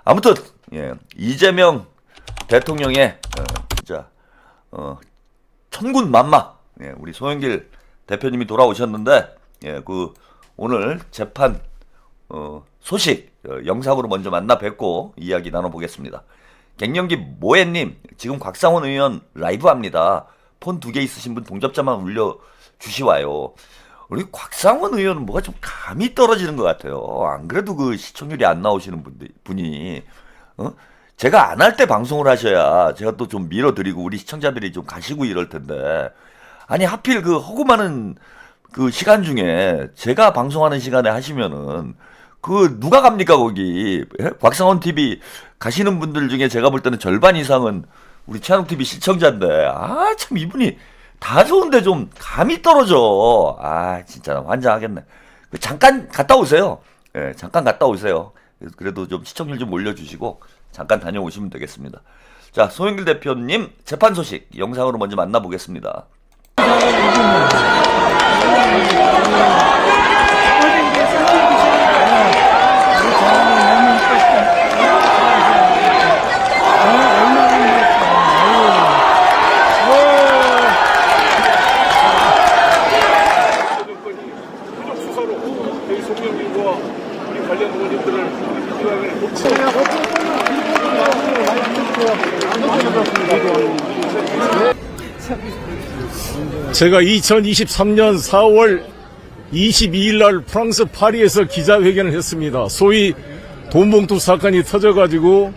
아무튼 이재명 대통령의 진짜 천군만마 우리 송영길 대표님이 돌아오셨는데 그 오늘 재판 소식 영상으로 먼저 만나 뵙고 이야기 나눠보겠습니다. 갱년기 모해님, 지금 곽상원 의원 라이브 합니다. 폰 2개 있으신 분 동접자만 올려주시와요. 우리 곽상원 의원은 뭐가 좀 감이 떨어지는 것 같아요. 안 그래도 그 시청률이 안 나오시는 분이 제가 안 할 때 방송을 하셔야 제가 또 좀 밀어드리고 우리 시청자들이 좀 가시고 이럴 텐데, 아니 하필 그 허구 많은 그 시간 중에 제가 방송하는 시간에 하시면은 그 누가 갑니까 거기? 곽상원 TV 가시는 분들 중에 제가 볼 때는 절반 이상은 우리 최한욱 TV 시청자인데, 아 참 이분이 다 좋은데 좀 감이 떨어져. 아 진짜 환장하겠네. 잠깐 갔다 오세요. 잠깐 갔다 오세요. 그래도 좀 시청률 좀 올려주시고 잠깐 다녀오시면 되겠습니다. 자, 송영길 대표님 재판 소식 영상으로 먼저 만나보겠습니다. 제가 2023년 4월 22일 날 프랑스 파리에서 기자회견을 했습니다. 소위 돈봉투 사건이 터져가지고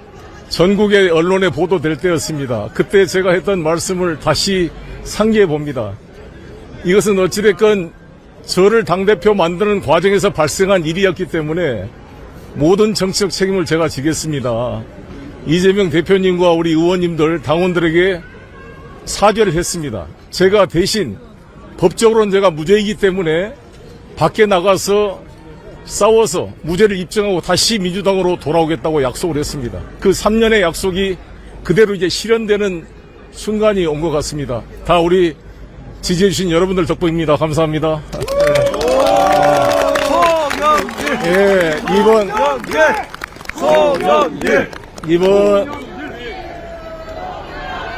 전국의 언론에 보도될 때였습니다. 그때 제가 했던 말씀을 다시 상기해 봅니다. 이것은 어찌됐건 저를 당대표 만드는 과정에서 발생한 일이었기 때문에 모든 정치적 책임을 제가 지겠습니다. 이재명 대표님과 우리 의원님들, 당원들에게 사죄를 했습니다. 제가 대신 법적으로는 제가 무죄이기 때문에 밖에 나가서 싸워서 무죄를 입증하고 다시 민주당으로 돌아오겠다고 약속을 했습니다. 그 3년의 약속이 그대로 이제 실현되는 순간이 온 것 같습니다. 다 우리 지지해주신 여러분들 덕분입니다. 감사합니다. 이번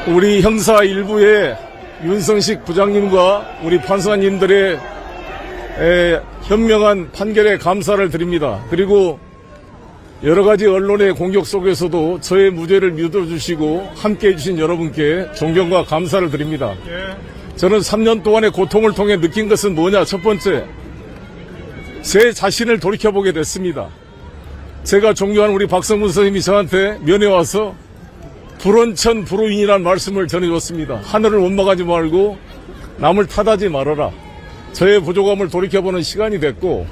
우리 형사 1부의 윤성식 부장님과 우리 판사님들의 현명한 판결에 감사를 드립니다. 그리고 여러가지 언론의 공격 속에서도 저의 무죄를 믿어주시고 함께해 주신 여러분께 존경과 감사를 드립니다. 저는 3년 동안의 고통을 통해 느낀 것은 뭐냐? 첫 번째, 제 자신을 돌이켜보게 됐습니다. 제가 존경하는 우리 박성문 선생님이 저한테 면회 와서 불원천 불호인이라는 말씀을 전해줬습니다. 하늘을 원망하지 말고 남을 탓하지 말아라. 저의 부족함을 돌이켜보는 시간이 됐고,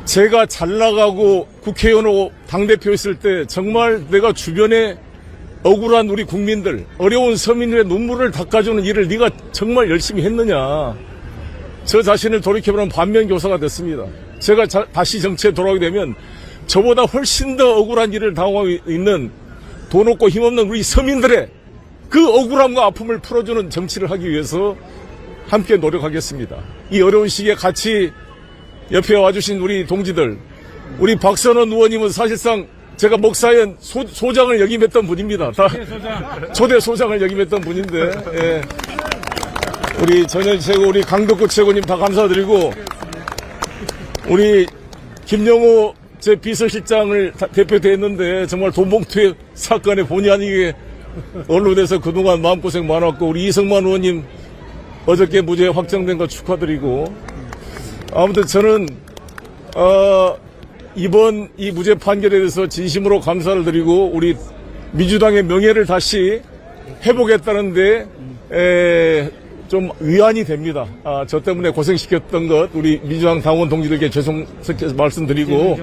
제가 잘 나가고 국회의원으로 당대표 했을 때 정말 내가 주변에 억울한 우리 국민들, 어려운 서민들의 눈물을 닦아주는 일을 네가 정말 열심히 했느냐. 저 자신을 돌이켜보는 반면교사가 됐습니다. 제가 다시 정치에 돌아오게 되면 저보다 훨씬 더 억울한 일을 당하고 있는 돈 없고 힘없는 우리 서민들의 그 억울함과 아픔을 풀어주는 정치를 하기 위해서 함께 노력하겠습니다. 이 어려운 시기에 같이 옆에 와주신 우리 동지들, 우리 박선원 의원님은 사실상 제가 목사연 소장을 역임했던 분입니다. 다 초대 소장을 역임했던 분인데, 우리 전현 최고, 우리 강덕구 최고님 다 감사드리고, 우리 김영호 제 비서실장을 대표했는데 정말 돈봉투 사건에 본의 아니게 언론에서 그동안 마음고생 많았고, 우리 이성만 의원님 어저께 무죄 확정된 거 축하드리고, 아무튼 저는 이번 이 무죄 판결에 대해서 진심으로 감사를 드리고 우리 민주당의 명예를 다시 회복했다는데 좀 위안이 됩니다. 저 때문에 고생시켰던 것 우리 민주당 당원 동지들께 죄송스럽게 말씀드리고,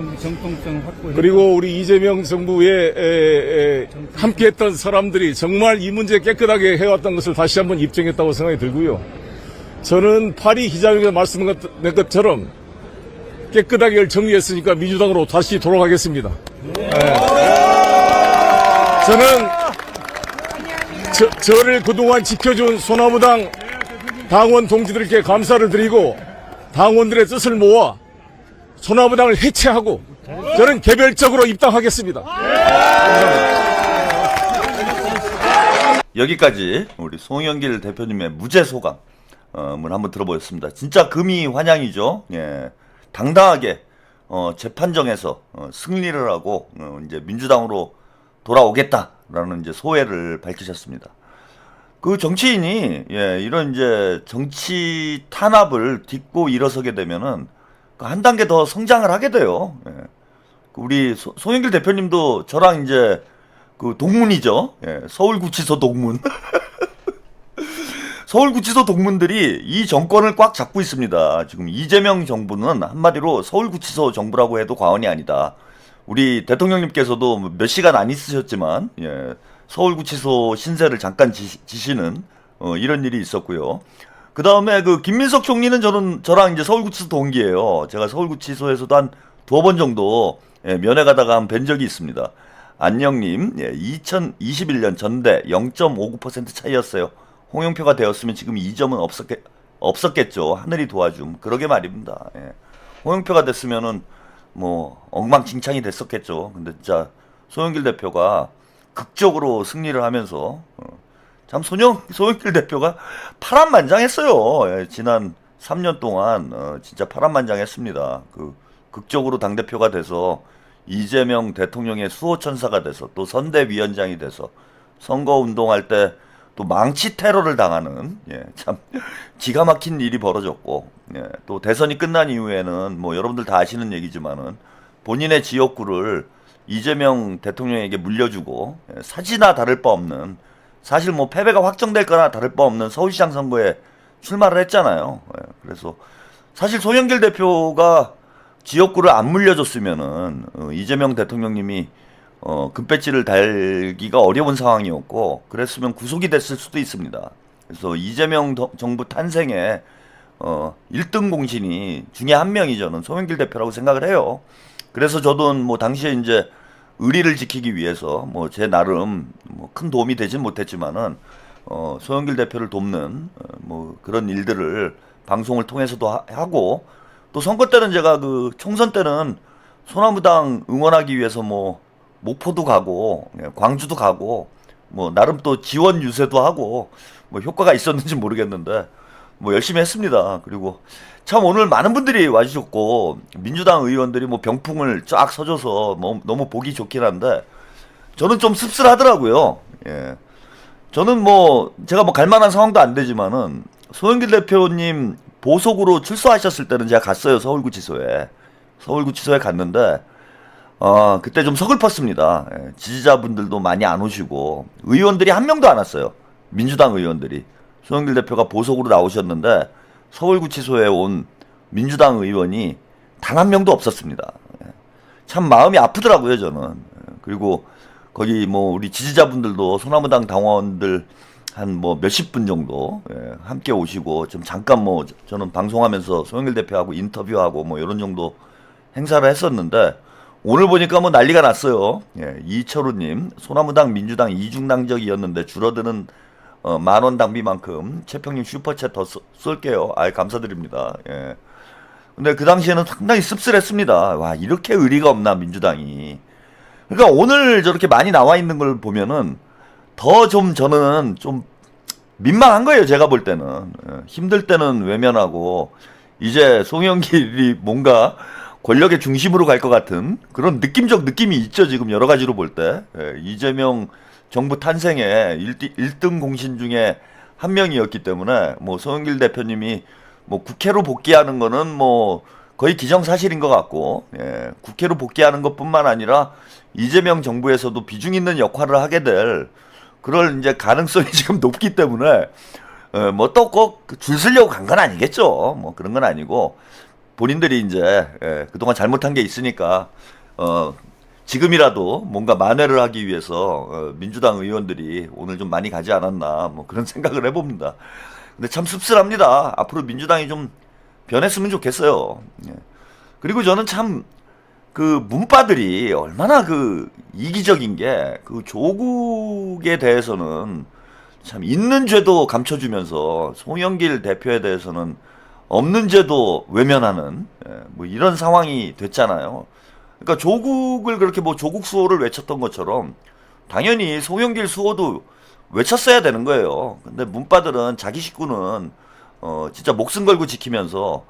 그리고 우리 이재명 정부에 함께했던 사람들이 정말 이 문제 깨끗하게 해왔던 것을 다시 한번 입증했다고 생각이 들고요. 저는 파리 기자회견에서 말씀드린 것처럼 깨끗하게 정리했으니까 민주당으로 다시 돌아가겠습니다. 저는 저를 그동안 지켜준 소나무당 당원 동지들께 감사를 드리고 당원들의 뜻을 모아 소나무당을 해체하고 저는 개별적으로 입당하겠습니다. 여기까지 우리 송영길 대표님의 무죄 소감을 한번 들어보겠습니다. 진짜 금이 환영이죠. 예, 당당하게 재판정에서 승리를 하고 이제 민주당으로 돌아오겠다라는 이제 소회를 밝히셨습니다. 그 정치인이 이런 이제 정치 탄압을 딛고 일어서게 되면은 한 단계 더 성장을 하게 돼요. 예. 우리 송영길 대표님도 저랑 이제 그 동문이죠. 예, 서울구치소 동문. 서울구치소 동문들이 이 정권을 꽉 잡고 있습니다. 지금 이재명 정부는 한마디로 서울구치소 정부라고 해도 과언이 아니다. 우리 대통령님께서도 몇 시간 안 있으셨지만 서울구치소 신세를 잠깐 지시는 이런 일이 있었고요. 그 다음에 그 김민석 총리는 저랑 이제 서울구치소 동기예요. 제가 서울구치소에서도 한 2번 정도 면회 가다가 한 뵌 적이 있습니다. 안녕님, 2021년 전대 0.59% 차이였어요. 홍영표가 되었으면 지금 2점은 없었겠죠. 하늘이 도와줌. 그러게 말입니다. 홍영표가 됐으면은 뭐 엉망진창이 됐었겠죠. 근데 진짜 송영길 대표가 극적으로 승리를 하면서 참 송영길 대표가 파란만장했어요. 지난 3년 동안 진짜 파란만장했습니다. 그 극적으로 당대표가 돼서 이재명 대통령의 수호천사가 돼서 또 선대위원장이 돼서 선거운동할 때 또 망치 테러를 당하는 참 기가 막힌 일이 벌어졌고 또 대선이 끝난 이후에는 뭐 여러분들 다 아시는 얘기지만은 본인의 지역구를 이재명 대통령에게 물려주고 사지나 다를 바 없는 사실 뭐 패배가 확정될 거나 다를 바 없는 서울시장 선거에 출마를 했잖아요. 그래서 사실 송영길 대표가 지역구를 안 물려줬으면은 이재명 대통령님이 금배지를 달기가 어려운 상황이었고 그랬으면 구속이 됐을 수도 있습니다. 그래서 이재명 정부 탄생에 1등 공신이 중에 한 명이 저는 송영길 대표라고 생각을 해요. 그래서 저도 뭐 당시에 이제 의리를 지키기 위해서 뭐 제 나름 뭐 큰 도움이 되진 못했지만은 송영길 대표를 돕는 뭐 그런 일들을 방송을 통해서도 하고 또 선거 때는 제가 그 총선 때는 소나무당 응원하기 위해서 뭐 목포도 가고 광주도 가고 뭐 나름 또 지원 유세도 하고 뭐 효과가 있었는지 모르겠는데 뭐 열심히 했습니다. 그리고 참 오늘 많은 분들이 와주셨고 민주당 의원들이 뭐 병풍을 쫙 서줘서 너무 보기 좋긴 한데 저는 좀 씁쓸하더라고요. 저는 뭐 제가 뭐 갈만한 상황도 안 되지만은 송영길 대표님 보석으로 출소하셨을 때는 제가 갔어요. 서울구치소에 갔는데 그때 좀 서글펐습니다. 지지자분들도 많이 안 오시고 의원들이 한 명도 안 왔어요. 민주당 의원들이 송영길 대표가 보석으로 나오셨는데 서울구치소에 온 민주당 의원이 단 한 명도 없었습니다. 참 마음이 아프더라고요, 저는. 그리고 거기 뭐 우리 지지자분들도 소나무당 당원들 한 뭐 몇십 분 정도 함께 오시고 좀 잠깐 뭐 저는 방송하면서 송영길 대표하고 인터뷰하고 뭐 이런 정도 행사를 했었는데 오늘 보니까 뭐 난리가 났어요. 이철우님 소나무당 민주당 이중당적이었는데 줄어드는 만원 당비만큼 최평님 슈퍼챗 더 쏠게요. 감사드립니다. 근데 그 당시에는 상당히 씁쓸했습니다. 와, 이렇게 의리가 없나 민주당이. 그러니까 오늘 저렇게 많이 나와 있는 걸 보면은 더 좀 저는 좀 민망한 거예요. 제가 볼 때는 힘들 때는 외면하고 이제 송영길이 뭔가 권력의 중심으로 갈 것 같은 그런 느낌적 느낌이 있죠. 지금 여러 가지로 볼 때 이재명 정부 탄생에 1등 공신 중에 한 명이었기 때문에 뭐 송영길 대표님이 뭐 국회로 복귀하는 거는 뭐 거의 기정사실인 것 같고 국회로 복귀하는 것뿐만 아니라 이재명 정부에서도 비중 있는 역할을 하게 될 그럴 이제 가능성이 지금 높기 때문에 뭐 또 꼭 줄 서려고 간 건 아니겠죠. 뭐 그런 건 아니고 본인들이 이제 그동안 잘못한 게 있으니까 지금이라도 뭔가 만회를 하기 위해서 민주당 의원들이 오늘 좀 많이 가지 않았나 뭐 그런 생각을 해봅니다. 근데 참 씁쓸합니다. 앞으로 민주당이 좀 변했으면 좋겠어요. 그리고 저는 참 그 문파들이 얼마나 그 이기적인 게 그 조국에 대해서는 참 있는 죄도 감춰주면서 송영길 대표에 대해서는 없는 죄도 외면하는 뭐 이런 상황이 됐잖아요. 그러니까 조국을 그렇게 뭐 조국 수호를 외쳤던 것처럼 당연히 송영길 수호도 외쳤어야 되는 거예요. 근데 문바들은 자기 식구는 진짜 목숨 걸고 지키면서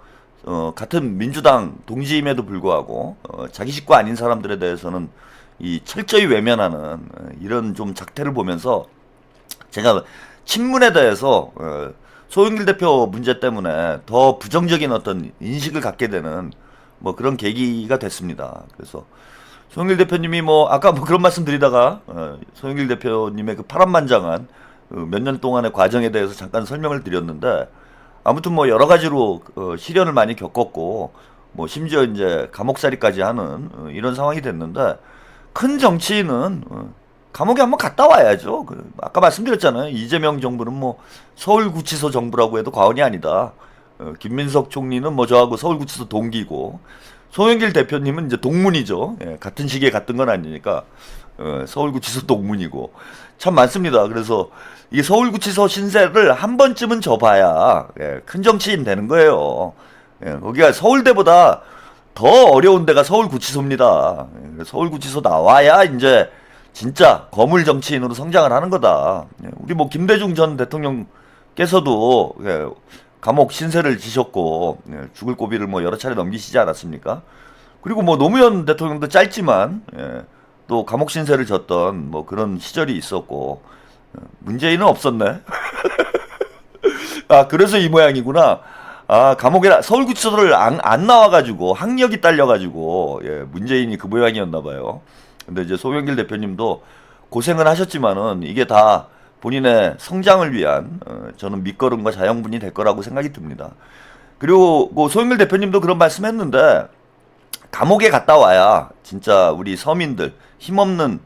같은 민주당 동지임에도 불구하고 자기 식구 아닌 사람들에 대해서는 이 철저히 외면하는 이런 좀 작태를 보면서 제가 친문에 대해서 소영길 대표 문제 때문에 더 부정적인 어떤 인식을 갖게 되는 뭐 그런 계기가 됐습니다. 그래서 소영길 대표님이 뭐 아까 뭐 그런 말씀 드리다가 소영길 대표님의 그 파란만장한 몇 년 동안의 과정에 대해서 잠깐 설명을 드렸는데 아무튼 뭐 여러 가지로 시련을 많이 겪었고 뭐 심지어 이제 감옥살이까지 하는 이런 상황이 됐는데 큰 정치인은 감옥에 한번 갔다 와야죠. 아까 말씀드렸잖아요. 이재명 정부는 뭐 서울구치소 정부라고 해도 과언이 아니다. 김민석 총리는 뭐 저하고 서울구치소 동기고 송영길 대표님은 이제 동문이죠. 예, 같은 시기에 갔던 건 아니니까 서울구치소 동문이고 참 많습니다. 그래서 이 서울구치소 신세를 한 번쯤은 져봐야 큰 정치인 되는 거예요. 거기가 서울대보다 더 어려운 데가 서울구치소입니다. 서울구치소 나와야 이제 진짜 거물 정치인으로 성장을 하는 거다. 우리 뭐 김대중 전 대통령께서도 감옥 신세를 지셨고 죽을 고비를 뭐 여러 차례 넘기시지 않았습니까? 그리고 뭐 노무현 대통령도 짧지만 또 감옥 신세를 졌던 뭐 그런 시절이 있었고 문재인은 없었네. 아 그래서 이 모양이구나. 아 감옥에 서울구치소를 안 나와가지고 학력이 딸려가지고 문재인이 그 모양이었나 봐요. 근데 이제 송영길 대표님도 고생을 하셨지만은 이게 다 본인의 성장을 위한 저는 밑거름과 자양분이 될 거라고 생각이 듭니다. 그리고 뭐 송영길 대표님도 그런 말씀했는데 감옥에 갔다 와야 진짜 우리 서민들 힘없는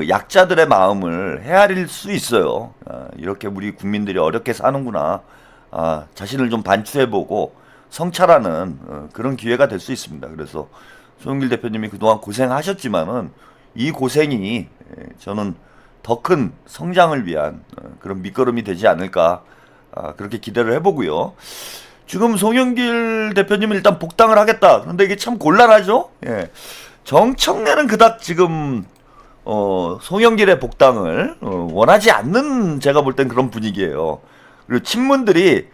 약자들의 마음을 헤아릴 수 있어요. 이렇게 우리 국민들이 어렵게 사는구나. 자신을 좀 반추해보고 성찰하는 그런 기회가 될 수 있습니다. 그래서 송영길 대표님이 그동안 고생하셨지만은 이 고생이 저는 더 큰 성장을 위한 그런 밑거름이 되지 않을까 그렇게 기대를 해보고요. 지금 송영길 대표님은 일단 복당을 하겠다. 그런데 이게 참 곤란하죠. 정청래는 그닥 지금 송영길의 복당을 원하지 않는 제가 볼 땐 그런 분위기예요. 그리고 친문들이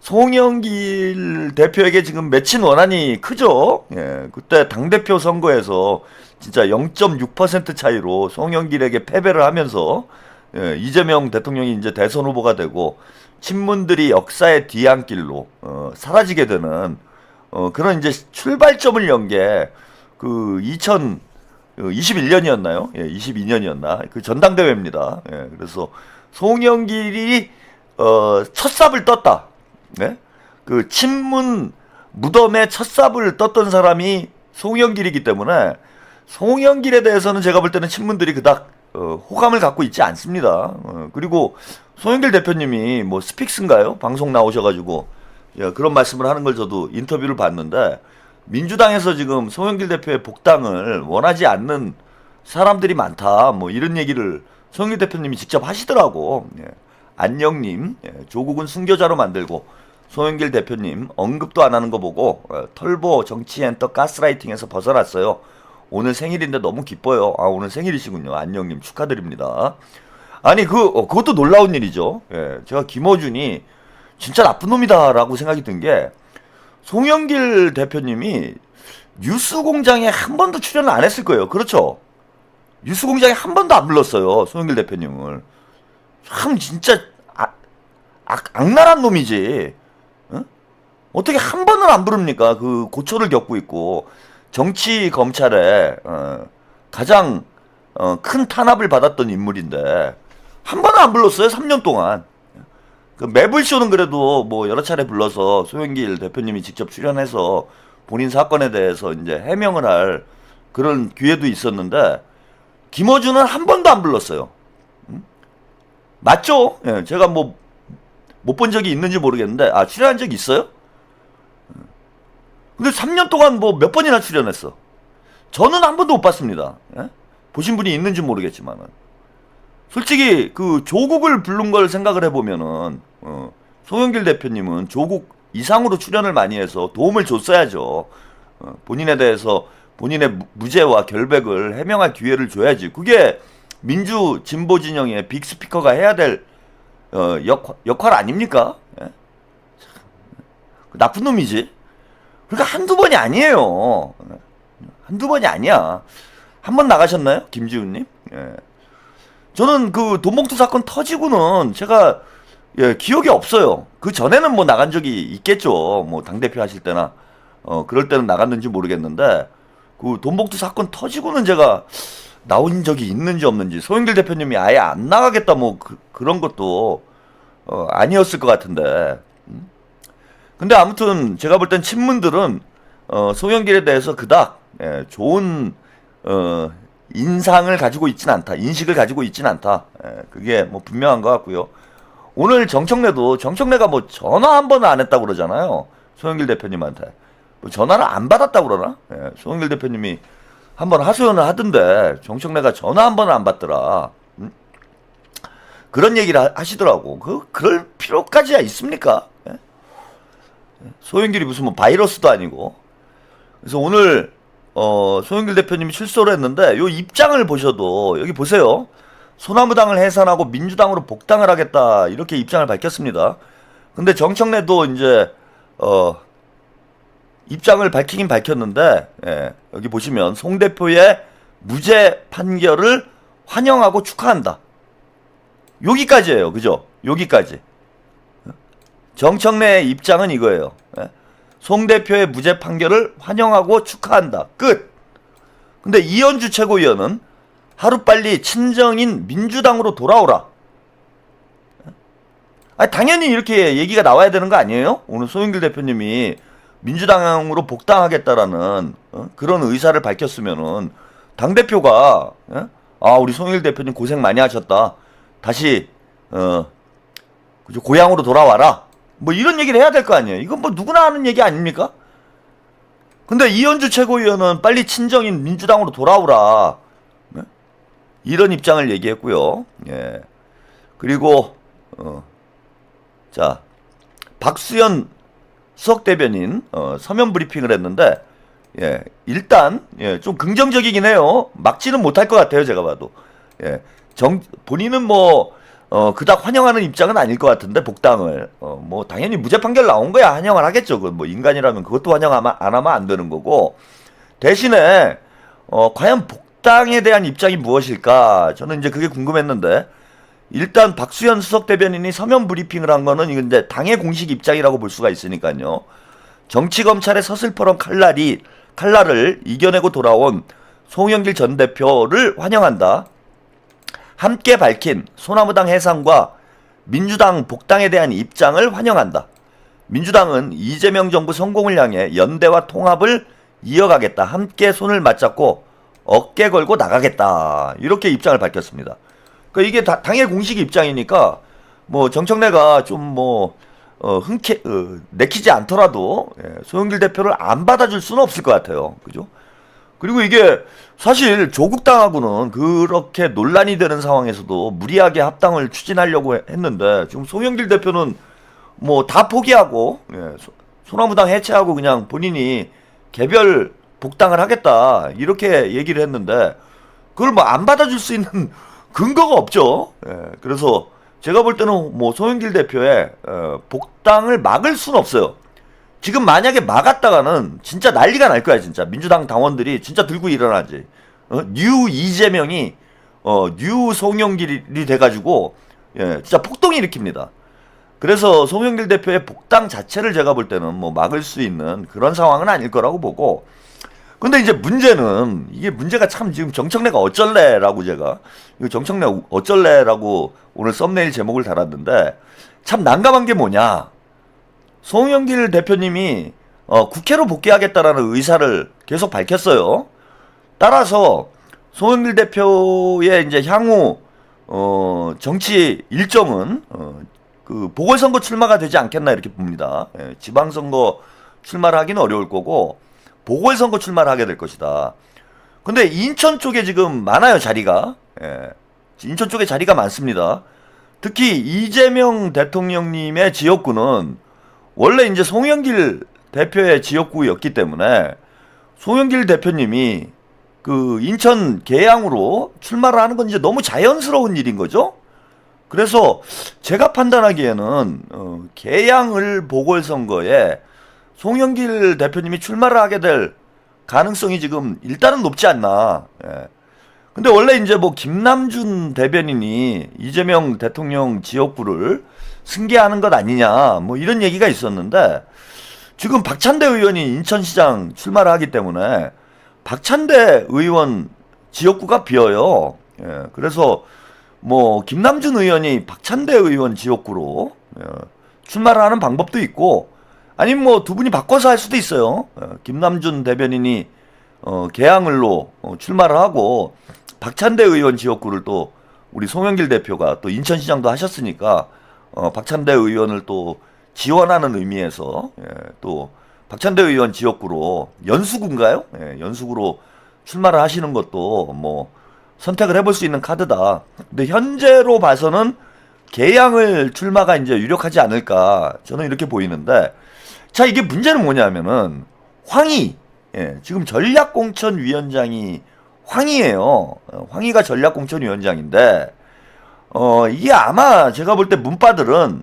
송영길 대표에게 지금 맺힌 원한이 크죠. 그때 당대표 선거에서 진짜 0.6% 차이로 송영길에게 패배를 하면서 이재명 대통령이 이제 대선 후보가 되고 친문들이 역사의 뒤안길로 사라지게 되는 그런 이제 출발점을 연 게 그 2021년이었나요? 22년이었나? 그 전당대회입니다. 그래서 송영길이 첫 삽을 떴다. 그 친문 무덤에 첫 삽을 떴던 사람이 송영길이기 때문에 송영길에 대해서는 제가 볼 때는 친문들이 그닥 호감을 갖고 있지 않습니다. 그리고 송영길 대표님이 뭐 스픽스인가요? 방송 나오셔가지고 그런 말씀을 하는 걸 저도 인터뷰를 봤는데 민주당에서 지금 송영길 대표의 복당을 원하지 않는 사람들이 많다. 뭐 이런 얘기를 송영길 대표님이 직접 하시더라고. 안녕님, 조국은 순교자로 만들고 송영길 대표님 언급도 안 하는 거 보고 털보 정치 엔터 가스라이팅에서 벗어났어요. 오늘 생일인데 너무 기뻐요. 오늘 생일이시군요. 안녕님 축하드립니다. 아니 그것도 놀라운 일이죠. 제가 김어준이 진짜 나쁜 놈이다라고 생각이 든 게 송영길 대표님이 뉴스공장에 한 번도 출연을 안 했을 거예요. 그렇죠? 뉴스공장에 한 번도 안 불렀어요. 송영길 대표님을. 참 진짜 악랄한 놈이지. 어떻게 한 번은 안 부릅니까? 그 고초를 겪고 있고 정치 검찰에 가장 큰 탄압을 받았던 인물인데 한 번은 안 불렀어요. 3년 동안. 그 매불쇼는 그래도 뭐 여러 차례 불러서 송영길 대표님이 직접 출연해서 본인 사건에 대해서 이제 해명을 할 그런 기회도 있었는데 김어준은 한 번도 안 불렀어요. 맞죠? 제가 뭐 못 본 적이 있는지 모르겠는데 출연한 적 있어요? 근데 3년 동안 뭐 몇 번이나 출연했어. 저는 한 번도 못 봤습니다. 보신 분이 있는지 모르겠지만은 솔직히 그 조국을 부른 걸 생각을 해보면은 송영길 대표님은 조국 이상으로 출연을 많이 해서 도움을 줬어야죠. 본인에 대해서 본인의 무죄와 결백을 해명할 기회를 줘야지. 그게 민주 진보 진영의 빅스피커가 해야 될 역할 아닙니까? 예? 나쁜 놈이지. 그러니까 한두 번이 아니에요. 한두 번이 아니야. 한 번 나가셨나요? 김지훈님? 예. 저는 그 돈봉투 사건 터지고는 제가 기억이 없어요. 그 전에는 뭐 나간 적이 있겠죠. 뭐 당대표 하실 때나 그럴 때는 나갔는지 모르겠는데 그 돈봉투 사건 터지고는 제가 나온 적이 있는지 없는지, 소영길 대표님이 아예 안 나가겠다 뭐 그런 것도 아니었을 것 같은데. 근데 아무튼 제가 볼 땐 친문들은 소영길에 대해서 그닥 좋은 인상을 가지고 있진 않다, 인식을 가지고 있진 않다. 그게 뭐 분명한 것 같고요. 오늘 정청래가 뭐 전화 한 번은 안 했다고 그러잖아요. 소영길 대표님한테 뭐 전화를 안 받았다고 그러나? 소영길 대표님이 한번 하소연을 하던데 정청래가 전화 한 번은 안 받더라. 그런 얘기를 하시더라고. 그럴 필요까지야 있습니까? 소영길이 무슨 뭐 바이러스도 아니고. 그래서 오늘 소영길 대표님이 출소를 했는데 요 입장을 보셔도 여기 보세요. 소나무당을 해산하고 민주당으로 복당을 하겠다 이렇게 입장을 밝혔습니다. 근데 정청래도 이제 입장을 밝히긴 밝혔는데 여기 보시면 송 대표의 무죄 판결을 환영하고 축하한다. 여기까지예요. 그죠? 여기까지. 정청래의 입장은 이거예요. 송 대표의 무죄 판결을 환영하고 축하한다. 끝. 근데 이현주 최고위원은 하루빨리 친정인 민주당으로 돌아오라. 아니, 당연히 이렇게 얘기가 나와야 되는 거 아니에요? 오늘 소영길 대표님이 민주당으로 복당하겠다라는 그런 의사를 밝혔으면은 당대표가 우리 소영길 대표님 고생 많이 하셨다. 다시 그죠, 고향으로 돌아와라. 뭐 이런 얘기를 해야 될 거 아니에요. 이건 뭐 누구나 하는 얘기 아닙니까? 근데 이현주 최고위원은 빨리 친정인 민주당으로 돌아오라. 이런 입장을 얘기했고요. 예. 그리고 자, 박수현 수석 대변인 서면 브리핑을 했는데 일단 좀 긍정적이긴 해요. 막지는 못할 것 같아요, 제가 봐도. 본인은 뭐 그닥 환영하는 입장은 아닐 것 같은데 복당을 뭐 당연히 무죄 판결 나온 거야 환영을 하겠죠. 그 뭐 인간이라면 그것도 안 하면 안 되는 거고. 대신에 과연 복당에 대한 입장이 무엇일까? 저는 이제 그게 궁금했는데, 일단 박수현 수석 대변인이 서면 브리핑을 한 거는 이건 이제 당의 공식 입장이라고 볼 수가 있으니까요. 정치 검찰의 서슬퍼런 칼날을 이겨내고 돌아온 송영길 전 대표를 환영한다. 함께 밝힌 소나무당 해산과 민주당 복당에 대한 입장을 환영한다. 민주당은 이재명 정부 성공을 향해 연대와 통합을 이어가겠다. 함께 손을 맞잡고 어깨 걸고 나가겠다. 이렇게 입장을 밝혔습니다. 그러니까 이게 당의 공식 입장이니까 뭐 정청래가 좀 뭐 내키지 않더라도 소영길 대표를 안 받아줄 수는 없을 것 같아요. 그죠? 그리고 이게 사실 조국당하고는 그렇게 논란이 되는 상황에서도 무리하게 합당을 추진하려고 했는데 지금 송영길 대표는 뭐 다 포기하고 소나무당 해체하고 그냥 본인이 개별 복당을 하겠다 이렇게 얘기를 했는데 그걸 뭐 안 받아줄 수 있는 근거가 없죠. 그래서 제가 볼 때는 뭐 송영길 대표의 복당을 막을 수는 없어요. 지금 만약에 막았다가는 진짜 난리가 날 거야. 진짜 민주당 당원들이 진짜 들고 일어나지. 뉴 이재명이 뉴 송영길이 돼가지고 진짜 폭동이 일으킵니다. 그래서 송영길 대표의 복당 자체를 제가 볼 때는 뭐 막을 수 있는 그런 상황은 아닐 거라고 보고. 근데 이제 문제는 이게 문제가 참 지금 정청래가 어쩔래라고 제가 이거 정청래 어쩔래라고 오늘 썸네일 제목을 달았는데 참 난감한 게 뭐냐. 송영길 대표님이 국회로 복귀하겠다라는 의사를 계속 밝혔어요. 따라서 송영길 대표의 이제 향후 정치 일정은 그 보궐선거 출마가 되지 않겠나 이렇게 봅니다. 지방선거 출마를 하기는 어려울 거고 보궐선거 출마를 하게 될 것이다. 근데 인천 쪽에 지금 많아요, 자리가. 인천 쪽에 자리가 많습니다. 특히 이재명 대통령님의 지역구는 원래 이제 송영길 대표의 지역구였기 때문에 송영길 대표님이 그 인천 계양으로 출마를 하는 건 이제 너무 자연스러운 일인 거죠. 그래서 제가 판단하기에는 계양을 보궐선거에 송영길 대표님이 출마를 하게 될 가능성이 지금 일단은 높지 않나. 예. 근데 원래 이제 뭐 김남준 대변인이 이재명 대통령 지역구를 승계하는 것 아니냐 뭐 이런 얘기가 있었는데 지금 박찬대 의원이 인천시장 출마를 하기 때문에 박찬대 의원 지역구가 비어요. 예. 그래서 뭐 김남준 의원이 박찬대 의원 지역구로 출마를 하는 방법도 있고 아니면 뭐 두 분이 바꿔서 할 수도 있어요. 김남준 대변인이 계양을로 출마를 하고 박찬대 의원 지역구를 또 우리 송영길 대표가 또 인천시장도 하셨으니까 박찬대 의원을 또 지원하는 의미에서 또 박찬대 의원 지역구로 연수구인가요? 연수구로 출마를 하시는 것도 뭐 선택을 해볼 수 있는 카드다. 근데 현재로 봐서는 계양을 출마가 이제 유력하지 않을까 저는 이렇게 보이는데 자 이게 문제는 뭐냐면은 황희 지금 전략공천위원장이 황희예요. 황희가 전략공천위원장인데 이게 아마 제가 볼 때 문바들은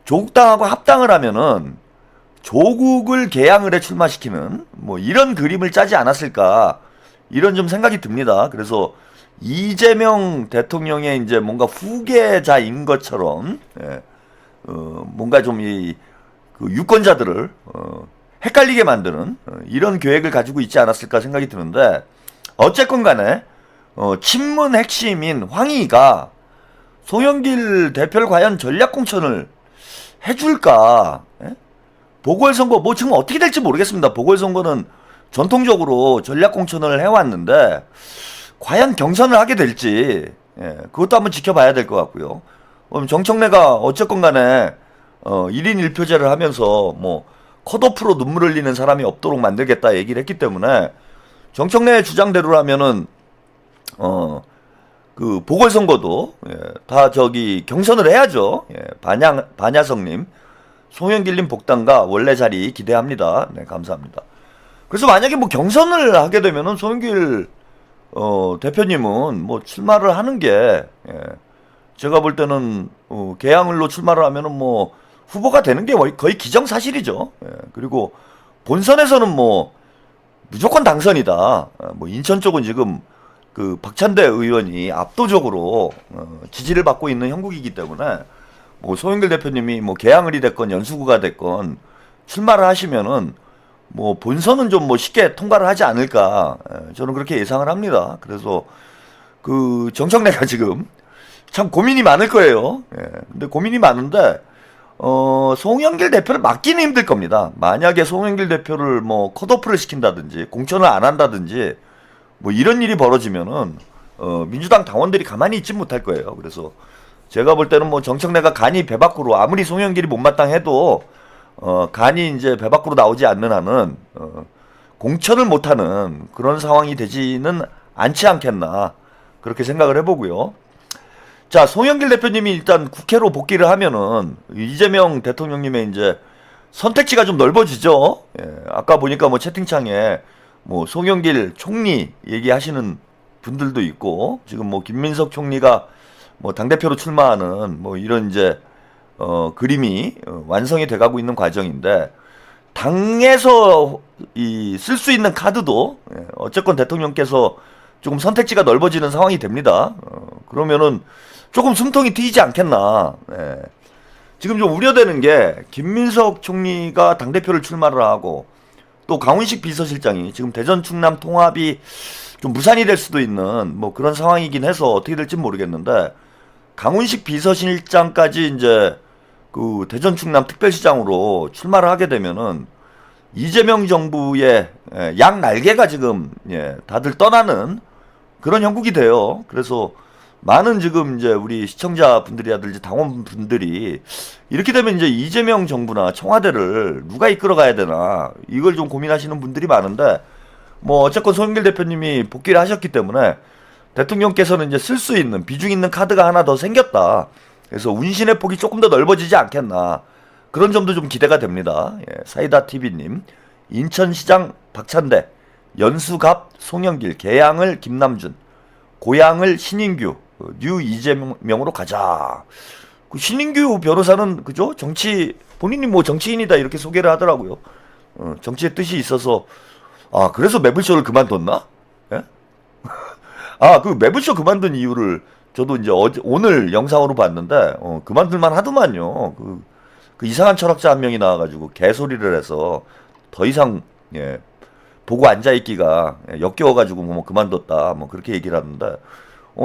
조국당하고 합당을 하면은 조국을 계양을에 출마시키는 뭐 이런 그림을 짜지 않았을까 이런 좀 생각이 듭니다. 그래서 이재명 대통령의 이제 뭔가 후계자인 것처럼 뭔가 좀 이 그 유권자들을 헷갈리게 만드는 이런 계획을 가지고 있지 않았을까 생각이 드는데 어쨌건 간에 친문 핵심인 황희가 송영길 대표를 과연 전략공천을 해줄까? 보궐선거 뭐 지금 어떻게 될지 모르겠습니다. 보궐선거는 전통적으로 전략공천을 해왔는데 과연 경선을 하게 될지 그것도 한번 지켜봐야 될 것 같고요. 정청래가 어쨌건 간에 1인 1표제를 하면서 뭐 컷오프로 눈물 흘리는 사람이 없도록 만들겠다 얘기를 했기 때문에 정청래의 주장대로라면은 그 보궐선거도 다 저기 경선을 해야죠. 반야성님, 송영길님 복당과 원래 자리 기대합니다. 네, 감사합니다. 그래서 만약에 뭐 경선을 하게 되면은 송영길 대표님은 뭐 출마를 하는 게 제가 볼 때는 계양을로 출마를 하면은 뭐 후보가 되는 게 거의 기정사실이죠. 그리고 본선에서는 뭐 무조건 당선이다. 뭐 인천 쪽은 지금 그 박찬대 의원이 압도적으로 지지를 받고 있는 형국이기 때문에 뭐 송영길 대표님이 뭐 계양을이 됐건 연수구가 됐건 출마를 하시면은 뭐 본선은 좀 뭐 쉽게 통과를 하지 않을까 저는 그렇게 예상을 합니다. 그래서 그 정청래가 지금 참 고민이 많을 거예요. 근데 고민이 많은데 송영길 대표를 막기는 힘들 겁니다. 만약에 송영길 대표를 뭐 컷오프를 시킨다든지 공천을 안 한다든지 뭐 이런 일이 벌어지면은 민주당 당원들이 가만히 있지 못할 거예요. 그래서 제가 볼 때는 뭐 정청래가 간이 배 밖으로 아무리 송영길이 못마땅해도 간이 이제 배 밖으로 나오지 않는 한은 공천을 못하는 그런 상황이 되지는 않지 않겠나 그렇게 생각을 해보고요. 자, 송영길 대표님이 일단 국회로 복귀를 하면은 이재명 대통령님의 이제 선택지가 좀 넓어지죠. 아까 보니까 뭐 채팅창에 뭐 송영길 총리 얘기하시는 분들도 있고 지금 뭐 김민석 총리가 뭐 당대표로 출마하는 뭐 이런 이제 그림이 완성이 돼가고 있는 과정인데 당에서 이 쓸 수 있는 카드도 어쨌건 대통령께서 조금 선택지가 넓어지는 상황이 됩니다. 그러면은 조금 숨통이 트이지 않겠나. 지금 좀 우려되는 게 김민석 총리가 당대표를 출마를 하고 또 강훈식 비서실장이 지금 대전 충남 통합이 좀 무산이 될 수도 있는 뭐 그런 상황이긴 해서 어떻게 될지 모르겠는데 강훈식 비서실장까지 이제 그 대전 충남 특별시장으로 출마를 하게 되면은 이재명 정부의 양 날개가 지금 다들 떠나는 그런 형국이 돼요. 그래서 많은 지금 이제 우리 시청자분들이라든지 당원분들이 이렇게 되면 이제 이재명 정부나 청와대를 누가 이끌어 가야 되나 이걸 좀 고민하시는 분들이 많은데 뭐 어쨌건 송영길 대표님이 복귀를 하셨기 때문에 대통령께서는 이제 쓸 수 있는 비중 있는 카드가 하나 더 생겼다. 그래서 운신의 폭이 조금 더 넓어지지 않겠나 그런 점도 좀 기대가 됩니다. 사이다 TV님 인천시장 박찬대 연수갑 송영길, 개양을 김남준, 고양을 신인규, 뉴 이재명으로 가자. 그 신인규 변호사는 그죠? 정치 본인이 뭐 정치인이다 이렇게 소개를 하더라고요. 정치의 뜻이 있어서 그래서 매블쇼를 그만뒀나? 예? 그 매블쇼 그만둔 이유를 저도 이제 오늘 영상으로 봤는데 그만둘만 하더만요. 그 이상한 철학자 한 명이 나와가지고 개소리를 해서 더 이상 보고 앉아있기가 역겨워가지고 뭐 그만뒀다 뭐 그렇게 얘기를 하는데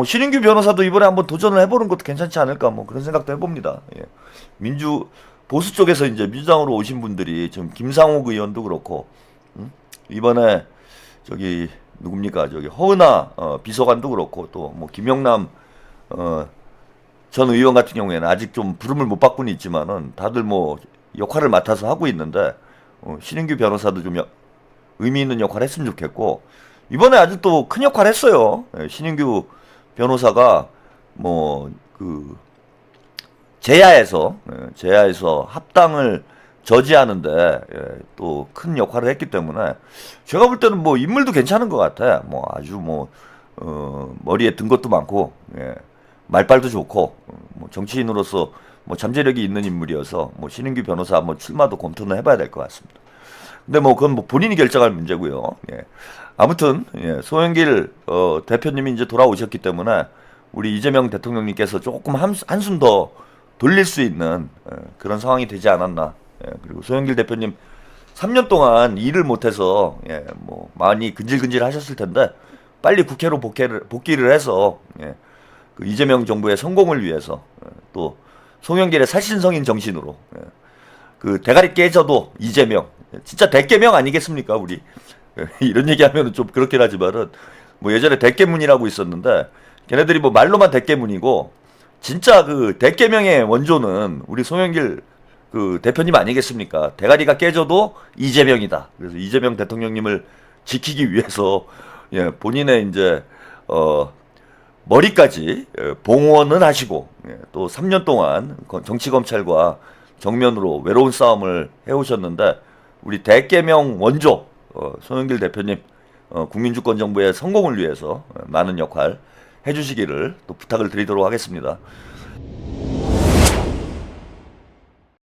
신인규 변호사도 이번에 한번 도전을 해보는 것도 괜찮지 않을까 뭐 그런 생각도 해봅니다. 예. 보수 쪽에서 이제 민주당으로 오신 분들이 지금 김상욱 의원도 그렇고 이번에 저기 누굽니까 저기 허은하 비서관도 그렇고 또 뭐 김영남 전 의원 같은 경우에는 아직 좀 부름을 못 받고는 있지만은 다들 뭐 역할을 맡아서 하고 있는데 신인규 변호사도 좀 의미 있는 역할 했으면 좋겠고 이번에 아주 또 큰 역할 했어요. 신인규 변호사가 뭐 제야에서 합당을 저지하는데 또 큰 역할을 했기 때문에 제가 볼 때는 뭐 인물도 괜찮은 것 같아. 뭐 아주 뭐 머리에 든 것도 많고 말빨도 좋고 뭐 정치인으로서 뭐 잠재력이 있는 인물이어서 뭐 신인규 변호사 한번 출마도 검토는 해봐야 될 것 같습니다. 근데 뭐 그건 뭐 본인이 결정할 문제고요. 아무튼 송영길 대표님이 이제 돌아오셨기 때문에 우리 이재명 대통령님께서 조금 한숨 더 돌릴 수 있는 그런 상황이 되지 않았나. 그리고 송영길 대표님 3년 동안 일을 못해서 뭐 많이 근질근질 하셨을 텐데 빨리 국회로 복귀를 해서 그 이재명 정부의 성공을 위해서 또 송영길의 살신성인 정신으로 그 대가리 깨져도 이재명 진짜 대깨명 아니겠습니까 우리 이런 얘기하면 좀 그렇긴 하지만은 뭐 예전에 대깨문이라고 있었는데 걔네들이 뭐 말로만 대깨문이고 진짜 그 대깨명의 원조는 우리 송영길 그 대표님 아니겠습니까? 대가리가 깨져도 이재명이다. 그래서 이재명 대통령님을 지키기 위해서 본인의 이제 머리까지 봉헌은 하시고 또 3년 동안 정치 검찰과 정면으로 외로운 싸움을 해오셨는데 우리 대깨명 원조 송영길 대표님 국민주권 정부의 성공을 위해서 많은 역할 해주시기를 또 부탁을 드리도록 하겠습니다.